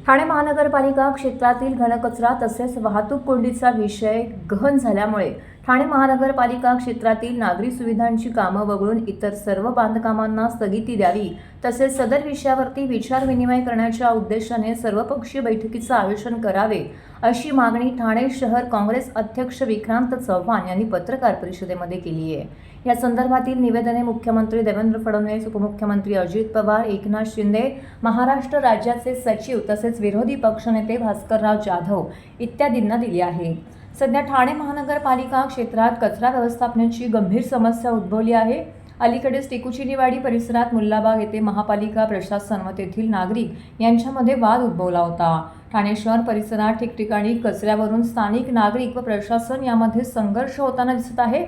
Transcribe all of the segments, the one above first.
ठाणे महानगरपालिका क्षेत्रातील घनकचरा तसेच वाहतूक कोंडीचा विषय गहन झाल्यामुळे ठाणे महानगरपालिका क्षेत्रातील नागरी सुविधांची कामं वगळून इतर सर्व बांधकामांना स्थगिती द्यावी तसेच सदर विषयावरती विचारविनिमय करण्याच्या उद्देशाने सर्वपक्षीय बैठकीचे आयोजन करावे अशी मागणी ठाणे शहर काँग्रेस अध्यक्ष विक्रांत चव्हाण यांनी पत्रकार परिषदेमध्ये केली आहे। या संदर्भातील निवेदने मुख्यमंत्री देवेंद्र फडणवीस, उपमुख्यमंत्री अजित पवार, एकनाथ शिंदे, महाराष्ट्र राज्याचे सचिव तसेच विरोधी पक्षनेते भास्करराव जाधव इत्यादींना दिली आहेत। सध्या ठाणे महानगरपालिका क्षेत्रात कचरा व्यवस्थापनाची गंभीर समस्या उद्भवली आहे। अलीकडेच टिकुचिनीवाडी परिसरात मुल्लाबाग येथे महापालिका प्रशासन व तेथील नागरिक यांच्यामध्ये वाद उद्भवला होता। ठाणे शहर परिसरात ठिकठिकाणी कचऱ्यावरून स्थानिक नागरिक व प्रशासन यामध्ये संघर्ष होताना दिसत आहे।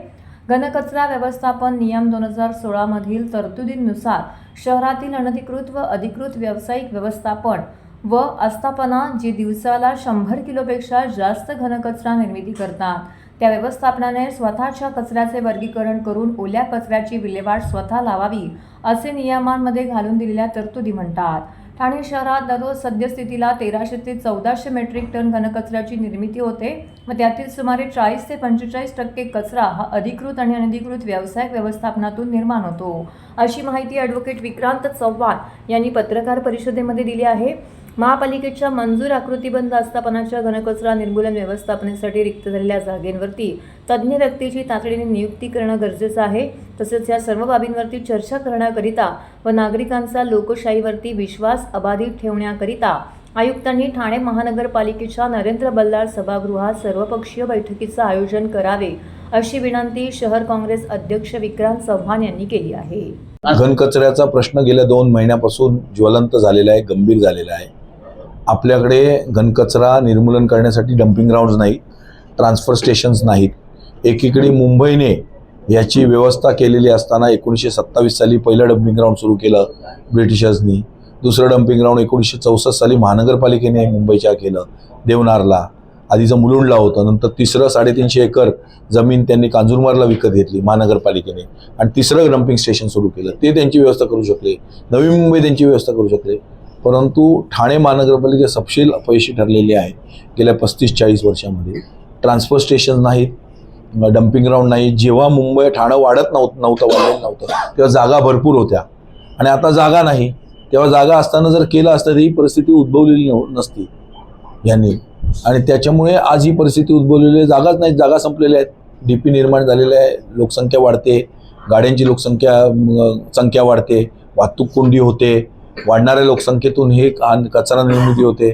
घनकचरा व्यवस्थापन नियम 2016 मधील तरतुदींनुसार शहरातील अनधिकृत व अधिकृत व्यावसायिक व्यवस्थापन व आस्थापना जी दिवसाला 100 किलोपेक्षा जास्त घनकचरा निर्मिती करतात त्या व्यवस्थापनाने स्वतःच्या कचऱ्याचे वर्गीकरण करून ओल्या कचऱ्याची विल्हेवाट स्वतः लावावी असे नियमांमध्ये घालून दिलेल्या तरतुदी म्हणतात। ठाणे शहरात दररोज सद्यस्थितीला 1300 ते 1400 मेट्रिक टन घनकचऱ्याची निर्मिती होते व त्यातील सुमारे 40 ते 45% कचरा हा अधिकृत आणि अनधिकृत व्यावसायिक व्यवस्थापनातून निर्माण होतो अशी माहिती ॲडव्होकेट विक्रांत चव्हाण यांनी पत्रकार परिषदेमध्ये दिली आहे। महापालिकेच्या मंजूर आकृतीबंध आस्थापनाच्या घनकचरा निर्मूलन व्यवस्थापनेसाठी रिक्त झालेल्या जागेंवरती तज्ज्ञ व्यक्तीची तातडीने नियुक्ती करणं गरजेचं आहे। तसेच या सर्व बाबींवरती चर्चा करण्याकरिता व नागरिकांचा लोकशाहीवरती विश्वास अबाधित ठेवण्याकरिता आयुक्तांनी ठाणे महानगरपालिकेच्या नरेंद्र बल्लाळ सभागृहात सर्वपक्षीय बैठकीचं आयोजन करावे अशी विनंती शहर काँग्रेस अध्यक्ष विक्रांत चव्हाण यांनी केली आहे। घनकचऱ्याचा प्रश्न गेल्या 2 महिन्यापासून ज्वलंत झालेला आहे, गंभीर झालेला आहे। आपल्याकडे घनकचरा निर्मूलन करण्यासाठी डम्पिंग ग्राउंड्स नाही, ट्रान्सफर स्टेशन्स नाहीत। एकीकडे मुंबईने याची व्यवस्था केलेली असताना 1927 साली पहिलं डम्पिंग ग्राउंड सुरू केलं ब्रिटिशर्सनी। दुसरं डम्पिंग ग्राउंड 1964 साली महानगरपालिकेने मुंबईच्या केलं देवनारला, आधीचं मुलुंडला होतं। नंतर तिसरं 350 एकर जमीन त्यांनी कांजूरमार्गला विकत घेतली महानगरपालिकेने आणि तिसरं डम्पिंग स्टेशन सुरू केलं। ते त्यांची व्यवस्था करू शकले, नवी मुंबई त्यांची व्यवस्था करू शकले, परंतु ठाणे महानगरपालिका सपशेल अपयशी ठरलेली आहे। गेल्या 35-40 वर्षामध्ये ट्रान्सफर स्टेशन नाहीत, डम्पिंग ग्राउंड नाही। जेव्हा मुंबई ठाणं वाढत नव्हतं तेव्हा जागा भरपूर होत्या आणि आता जागा नाही। तेव्हा जागा असताना जर केलं असतं तर ही परिस्थिती उद्भवलेली नसती यांनी, आणि त्याच्यामुळे आज ही परिस्थिती उद्भवलेली आहे। जागाच नाही, जागा संपलेल्या आहेत। डीपी निर्माण झालेले आहे, लोकसंख्या वाढते, गाड्यांची संख्या वाढते, वाहतूक कोंडी होते, वाढणाऱ्या लोकसंख्येतून हे कचरा निर्मिती होते।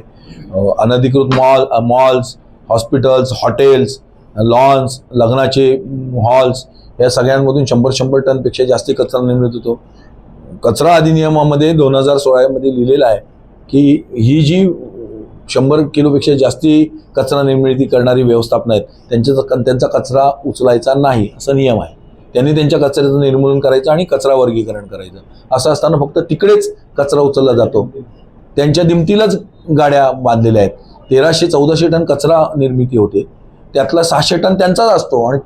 अनधिकृत मॉल्स, हॉस्पिटल्स, हॉटेल्स, लॉन्स, लग्नाचे हॉल्स या सगळ्यांमधून 100 टनपेक्षा जास्त कचरा निर्मित होतो। कचरा अधिनियमामध्ये 2016 मध्ये लिहिलेलं आहे की ही जी 100 किलोपेक्षा जास्ती कचरा निर्मिती करणारी व्यवस्थापन आहेत त्यांचा कचरा उचलायचा नाही असा नियम आहे। त्यांनी त्यांच्या कचऱ्याचं निर्मूलन करायचं आणि कचरा वर्गीकरण करायचं। असं असताना फक्त तिकडेच कचरा उचलला जातो। त्यांच्या दिमतीलाच गाड्या बांधलेल्या आहेत। 1300-1400 टन कचरा निर्मिती होते, त्यातला 600 टन त्यांचाच असतो आणि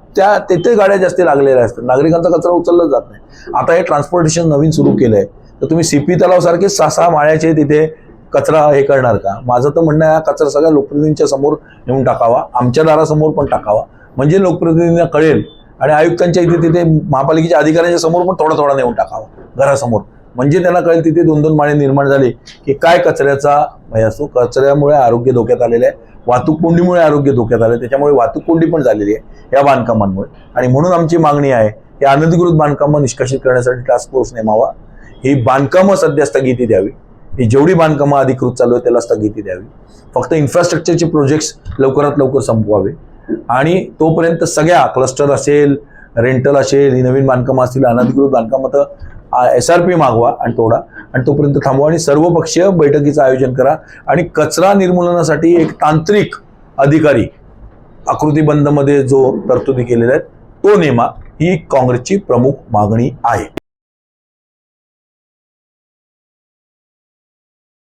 तेथे गाड्या जास्त लागलेल्या असतात। नागरिकांचा कचरा उचलला जात नाही। आता हे ट्रान्सपोर्टेशन नवीन सुरू केलं आहे, तर तुम्ही सीपी तलाव सारखे 6-6 माळ्याचे तिथे कचरा हे करणार का? माझं तर म्हणणं आहे हा कचरा सगळ्या लोकप्रतिनिधींच्या समोर नेऊन टाकावा, आमच्या दारासमोर पण टाकावा, म्हणजे लोकप्रतिनिधींना कळेल। आणि आयुक्तांच्या तिथे महापालिकेच्या अधिकाऱ्यांच्या समोर पण थोडा नेऊन टाकावा घरासमोर, म्हणजे त्यांना कळेल तिथे 2-2 माळे निर्माण झाले की काय कचऱ्याचा भय असतो। कचऱ्यामुळे आरोग्य धोक्यात आलेलं आहे, वाहतूक कोंडीमुळे आरोग्य धोक्यात आलं, त्याच्यामुळे वाहतूक कोंडी पण झालेली आहे या बांधकामांमुळे। आणि म्हणून आमची मागणी आहे की अनधिकृत बांधकामं निष्कासित करण्यासाठी टास्क फोर्स नेमावा, ही बांधकामं सध्या स्थगिती द्यावी, ही जेवढी बांधकामं अधिकृत चालू आहे त्याला स्थगिती द्यावी, फक्त इन्फ्रास्ट्रक्चरचे प्रोजेक्ट्स लवकरात लवकर संपवावे आणि तोपर्यंत सगळ्या क्लस्टर असेल, रेंटल असेल, ही नवीन बांधकामं असतील, अनधिकृत बांधकामं तर SRP मागवा आणि तोपर्यंत थांबवा आणि सर्वपक्षीय बैठकीचं आयोजन करा आणि कचरा निर्मूलनासाठी एक तांत्रिक अधिकारी आकृतीबंधमध्ये जो तरतुदी केलेल्या आहेत तो नेमा, ही काँग्रेसची प्रमुख मागणी आहे।